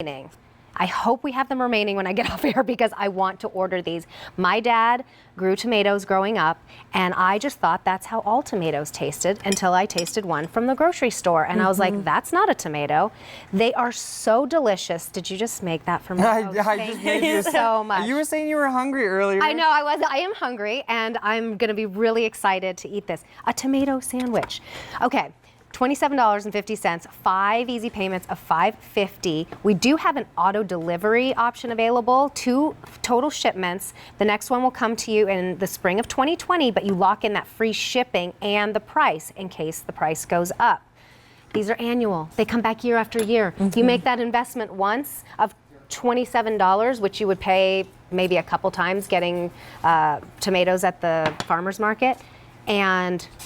remaining. I hope we have them remaining when I get off air because I want to order these. My dad grew tomatoes growing up, and I just thought that's how all tomatoes tasted until I tasted one from the grocery store. And I was like, that's not a tomato. They are so delicious. Did you just make that for me? I just made you so much. You were saying you were hungry earlier. I know, I am hungry, and I'm gonna be really excited to eat this. A tomato sandwich. Okay. $27.50, 5 easy payments of $5.50. We do have an auto delivery option available, 2 total shipments. The next one will come to you in the spring of 2020, but you lock in that free shipping and the price in case the price goes up. These are annual. They come back year after year. You make that investment once of $27, which you would pay maybe a couple times getting tomatoes at the farmer's market.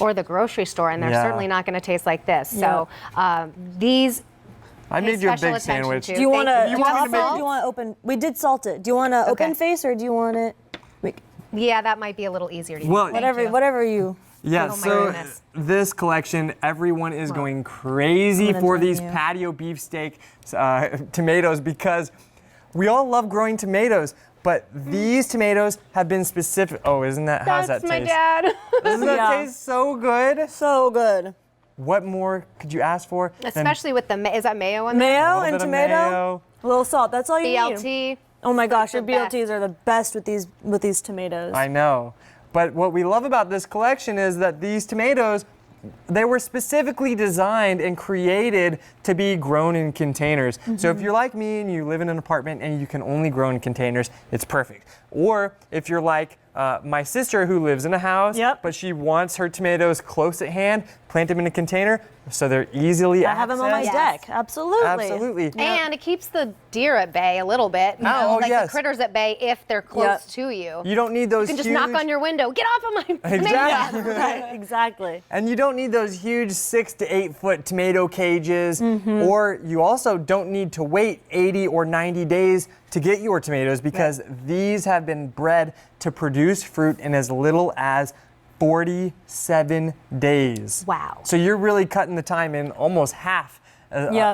Or the grocery store, and they're certainly not going to taste like this. So these. I made you a big sandwich. Do you want to open? We did salt it. Do you want to open face or do you want it? Yeah, that might be a little easier to eat. Well, whatever you. Yeah, so this collection, everyone is going crazy for these patio beefsteak tomatoes because we all love growing tomatoes. But these tomatoes have been specific. Oh, isn't that, how's that taste? That's my dad. Doesn't that taste so good? So good. What more could you ask for? Especially with the, is that mayo in there? Mayo and tomato. A little salt, that's all you need. BLT. Oh my gosh, your BLTs are the best with these tomatoes. I know. But what we love about this collection is that these tomatoes, they were specifically designed and created to be grown in containers. So if you're like me and you live in an apartment and you can only grow in containers, it's perfect. Or if you're like my sister who lives in a house, but she wants her tomatoes close at hand, plant them in a container so they're easily accessed. I have them on my deck, absolutely. Absolutely. And it keeps the deer at bay a little bit. You know, like the critters at bay if they're close to you. You don't need those You can just knock on your window, get off of my Exactly. Exactly. And you don't need those huge 6 to 8 foot tomato cages, or you also don't need to wait 80 or 90 days to get your tomatoes because these have been bred to produce fruit in as little as 47 days. Wow. So you're really cutting the time in almost half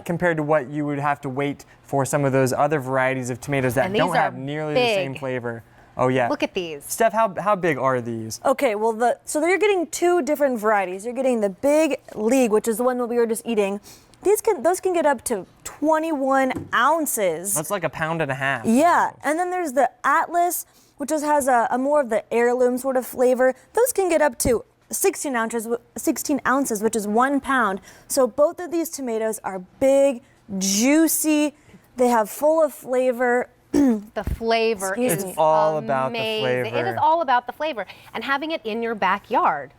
compared to what you would have to wait for some of those other varieties of tomatoes that don't have nearly the same flavor. Oh yeah. Look at these. Steph, how big are these? Okay, well, so you're getting 2 different varieties. You're getting the Big League, which is the one that we were just eating. Those can get up to 21 ounces. That's like 1.5 pounds. Yeah, and then there's the Atlas, which has a more of the heirloom sort of flavor. Those can get up to 16 ounces, which is 1 pound. So both of these tomatoes are big, juicy. They have full of flavor. The flavor is It's all amazing. about the flavor. It is all about the flavor and having it in your backyard.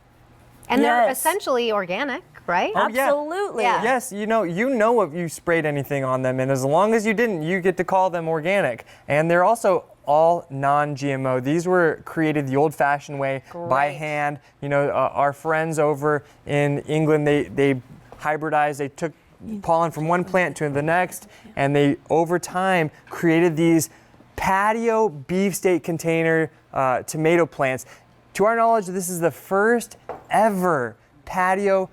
And they're essentially organic, right? Oh, yeah. Absolutely. Yeah. Yes, you know if you sprayed anything on them, and as long as you didn't, you get to call them organic. And they're also all non-GMO. These were created the old-fashioned way by hand. You know, our friends over in England, they hybridized. They took pollen from one plant to the next, and they over time created these patio beefsteak container tomato plants. To our knowledge, this is the first ever patio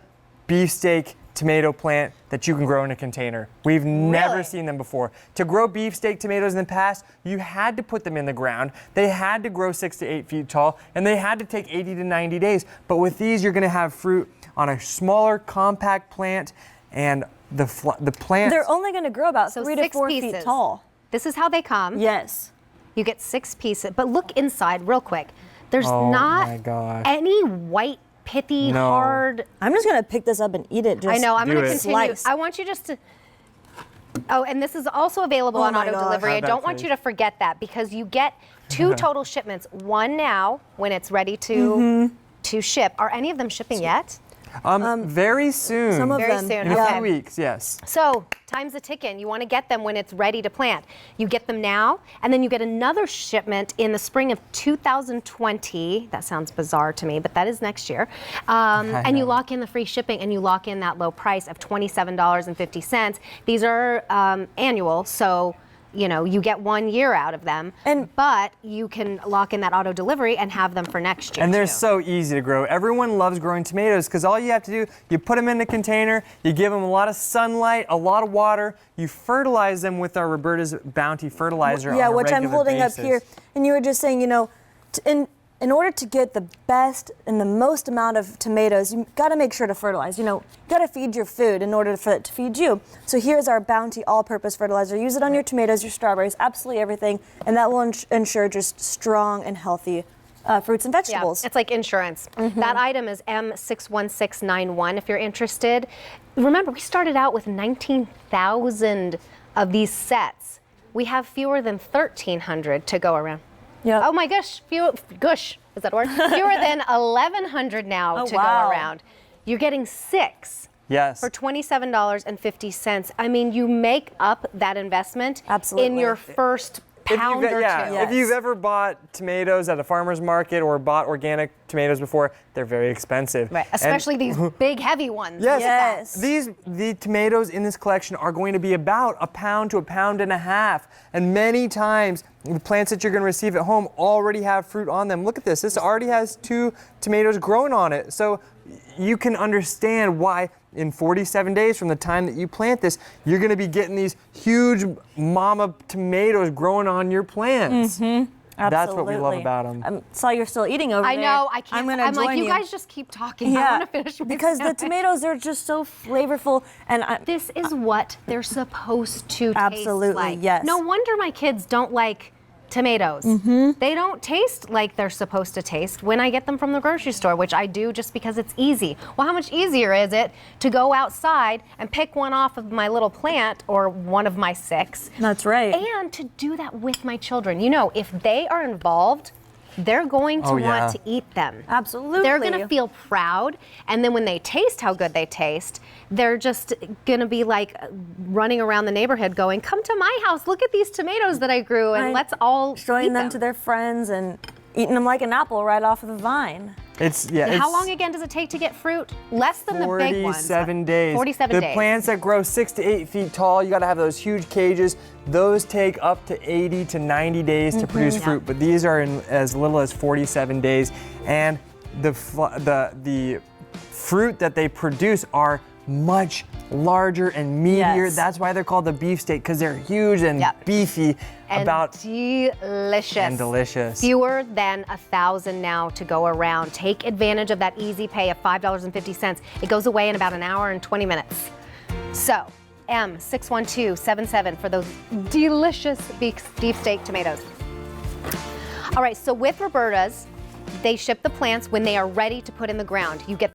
beefsteak tomato plant that you can grow in a container. We've never seen them before. To grow beefsteak tomatoes in the past, you had to put them in the ground. They had to grow 6 to 8 feet tall, and they had to take 80 to 90 days. But with these, you're gonna have fruit on a smaller, compact plant, and the plants. They're only gonna grow about 3 to 4 feet tall. This is how they come. Yes. You get 6 pieces, but look inside real quick. There's not any white, pithy, hard. I'm just gonna pick this up and eat it. I know, I'm gonna continue. Slice. I want you just to. Oh, and this is also available on auto delivery. I don't want you to forget that because you get 2 total shipments. One now when it's ready to ship. Are any of them shipping yet? Very soon. Some of Very them. soon. In a few weeks, yes. So time's a ticking. You want to get them when it's ready to plant. You get them now, and then you get another shipment in the spring of 2020. That sounds bizarre to me, but that is next year. And you lock in the free shipping, and you lock in that low price of $27.50. These are annual, so you get 1 year out of them, but you can lock in that auto delivery and have them for next year. And they're too. so easy to grow. Everyone loves growing tomatoes because all you have to do, you put them in a container, you give them a lot of sunlight, a lot of water, you fertilize them with our Roberta's Bounty fertilizer. Yeah, on a which I'm regular holding basis. up here. And you were just saying, in order to get the best and the most amount of tomatoes, you got to make sure to fertilize. You got to feed your food in order for it to feed you. So here's our Bounty all-purpose fertilizer. Use it on your tomatoes, your strawberries, absolutely everything, and that will ensure just strong and healthy fruits and vegetables. Yeah, it's like insurance. That item is M61691 if you're interested. Remember, we started out with 19,000 of these sets. We have fewer than 1,300 to go around. Yep. Oh my gosh, is that a word? Fewer than 1,100 now to go around. You're getting 6 Yes. for $27.50. I mean, you make up that investment in your first pound or two. If you've ever bought tomatoes at a farmer's market or bought organic tomatoes before, they're very expensive. Right, especially these big, heavy ones. Yes. The tomatoes in this collection are going to be about a pound to a pound and a half. And many times, the plants that you're going to receive at home already have fruit on them. Look at this. This already has 2 tomatoes growing on it. So you can understand why in 47 days from the time that you plant this, you're going to be getting these huge mama tomatoes growing on your plants. That's what we love about them. I saw you're still eating over there. I know, I can't. I'm like, you guys just keep talking. Yeah, I want to finish my because the sandwich. tomatoes are just so flavorful, and This is what they're supposed to Absolutely, taste like. yes. No wonder my kids don't like tomatoes. They don't taste like they're supposed to taste when I get them from the grocery store, which I do just because it's easy. Well, how much easier is it to go outside and pick one off of my little plant or one of my 6? That's right. And to do that with my children. If they are involved, they're going to want to eat them. Absolutely. They're going to feel proud, and then when they taste how good they taste, they're just going to be like running around the neighborhood going, come to my house, look at these tomatoes that I grew, and let's all showing eat them to their friends and eating them like an apple right off of the vine. How long again does it take to get fruit? Less than the big ones. 47 days. 47 the days. plants that grow 6 to 8 feet tall, you got to have those huge cages. Those take up to 80 to 90 days to produce fruit, but these are in as little as 47 days. And the fruit that they produce are much larger and meatier. Yes. That's why they're called the beefsteak, because they're huge and beefy. And delicious. Fewer than 1,000 now to go around. Take advantage of that easy pay of $5.50. It goes away in about an hour and 20 minutes. So, M61277 for those delicious beefsteak tomatoes. All right, so with Roberta's, they ship the plants when they are ready to put in the ground. You get